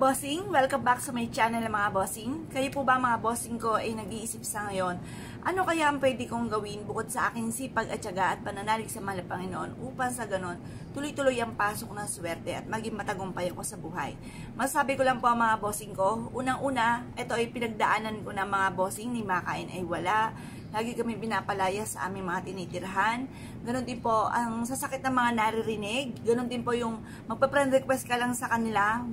bossing, welcome back sa my channel mga bossing. Kayo po ba mga bossing ko ay nag-iisip sa ngayon? Ano kaya ang pwede kong gawin bukod sa aking sipag at tiyaga at pananalig sa mahal na Panginoon upang sa ganon tuloy-tuloy ang pasok ng swerte at maging matagumpay ako sa buhay? Masabi ko lang po mga bossing ko, unang-una, ito ay pinagdaanan ko na mga bossing, ni makain ay wala. Lagi kami pinapalaya sa aming mga tinitirhan. Ganon din po ang sasakit ng mga naririnig. Ganon din po yung magpa-friend request ka lang sa kanila,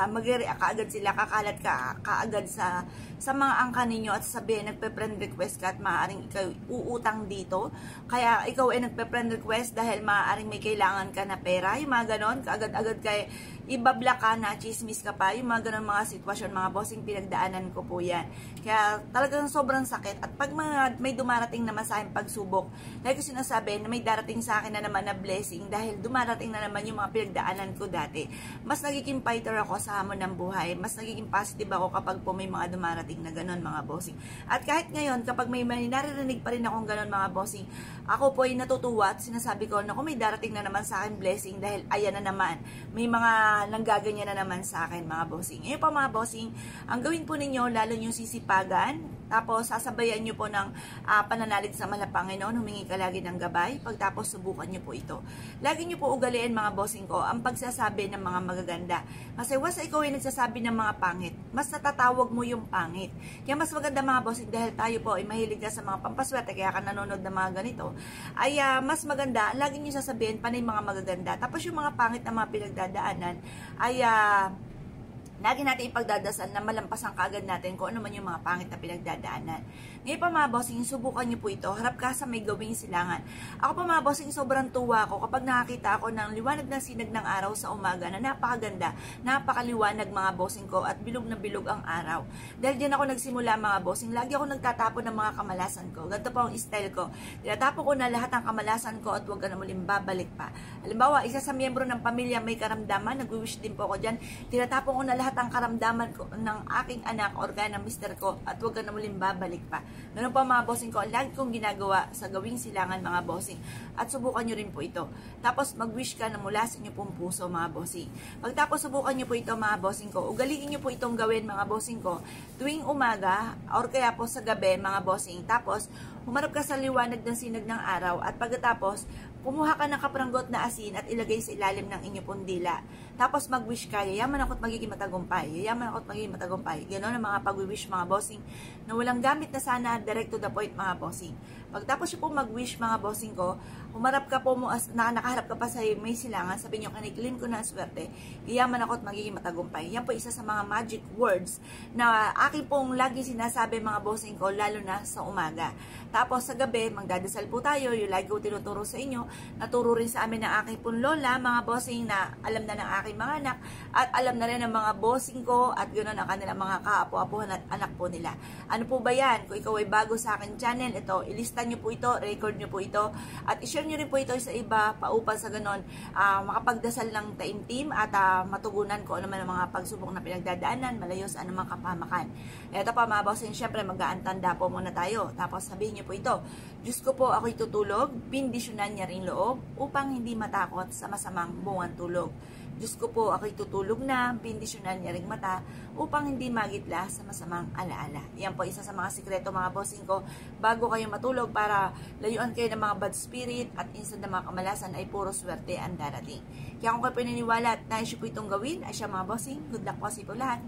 mag-react kaagad sila, kakalat ka kaagad sa mga angka ninyo at sabihin nagpa-friend request ka at maaaring ikaw uutang dito. Kaya ikaw ay nagpa-friend request dahil maaaring may kailangan ka na pera. Yung mga ganon, kaagad-agad kay ibabla ka na, chismis ka pa. Yung mga ganon mga sitwasyon, mga bossing, pinagdaanan ko po yan. Kaya talagang sobrang sakit. At pag may dumarating naman sa akin pagsubok, like ko sinasabi na may darating sa akin na naman na blessing dahil dumarating na naman yung mga pinagdaanan ko dati. Mas nagiging fighter ako sa hamon ng buhay. Mas nagiging positive ako kapag po may mga dumarating na ganon mga bossing. At kahit ngayon, kapag may naririnig pa rin akong ganon mga bossing, ako po ay natutuwa at sinasabi ko na kung may darating na naman sa akin blessing dahil ayan na naman, may mga nanggaganyan na naman sa akin mga bossing. Ngayon pa mga bossing, ang gawin po ninyo, lalo yung sisipagan, tapos sasabayan nyo po ng pananalig sa mahal na Panginoon, humingi ka lagi ng gabay, pagtapos subukan nyo po ito. Lagi nyo po ugaliin mga bossing ko, ang pagsasabi ng mga magaganda. Kasi once ikaw ay nagsasabi ng mga pangit, mas natatawag mo yung pangit. Kaya mas maganda mga bossing, dahil tayo po ay mahilig na sa mga pampaswerte, kaya ka nanonood ng mga ganito, ay mas maganda, lagi nyo sasabihin panay mga magaganda. Tapos yung mga pangit na mga pinagdadaanan, ay lagi natin ipagdadasal na malampasan kaagad natin kung ano man yung mga pangit na pinagdadaanan. Ngayon pa mga bossing, subukan nyo po ito. Harap ka sa may gawing silangan. Ako pa mga bossing, sobrang tuwa ako kapag nakakita ako ng liwanag na sinag ng araw sa umaga na napakaganda, napakaliwanag mga bossing ko at bilog na bilog ang araw. Dahil dyan ako nagsimula mga bossing, lagi ako nagtatapon ng mga kamalasan ko. Ganito po ang style ko. Tinatapon ko na lahat ng kamalasan ko at huwag ka na muling babalik pa. Halimbawa, isa sa miyembro ng pamilya may karamdaman, nag-wish din po ako dyan, tinatapon ko na lahat ang karamdaman ko ng aking anak or kaya ng mister ko at huwag ka na muling babalik pa. Ganun po mga bossing ko, lagi kong ginagawa sa gawing silangan mga bossing at subukan nyo rin po ito. Tapos mag-wish ka na mula sa inyo pong puso mga bossing. Pagtapos subukan nyo po ito mga bossing ko, ugaliin nyo po itong gawin mga bossing ko tuwing umaga or kaya po sa gabi mga bossing. Tapos humarap ka sa liwanag ng sinag ng araw at pagkatapos kumuha ka ng kapranggot na asin at ilagay sa ilalim ng inyo pong dila. Tapos mag-wish ka, yayaman ako at magiging matagumpay. Yayaman ako at magiging matagumpay. Ganon ang mga pag-wish mga bossing na walang gamit na sana, direct to the point mga bossing. Pagtapos yung po mag-wish mga bossing ko, humarap ka po mo, nakaharap ka pa sa may silangan, sabi nyo, kaniklin ko na swerte, yayaman ako at magiging matagumpay. Yan po isa sa mga magic words na aking pong lagi sinasabi mga bossing ko, lalo na sa umaga. Tapos sa gabi, magdadasal po tayo, yung lagi ko tinuturo sa inyo, naturo rin sa amin ng aking pong lola, mga bossing na alam na ng aking mga anak, at alam na rin ng mga bossing ko, at ganoon ang kanilang mga kaapo-apuhan at anak po nila. Ano po ba yan? Kung ikaw ay bago sa aking channel, ito, ilista nyo po ito, record nyo po ito, at ishare nyo rin po ito sa iba, paupang sa ganoon, makapagdasal ng taimtim, at matugunan ko ano man ang mga pagsubok na pinagdadaanan, malayo sa anumang kapamakan. Ito pa mga bossing, syempre mag-aantanda po muna tayo, tapos sabihin nyo po ito, Diyos ko po ako'y tutulog, bindisyonan niya rin loob, upang hindi matakot sa masamang bungang tulog. Diyos ko po ako'y tutulog na, bindisyonan niya ring mata, upang hindi magitla sa masamang alaala. Yan po isa sa mga sikreto mga bossing ko, bago kayo matulog para layuan kayo ng mga bad spirit at instant na mga kamalasan ay puro swerte ang darating. Kaya kung kayo pininiwala at nais po itong gawin, ay siya mga bossing, good luck po sa ipo lahat.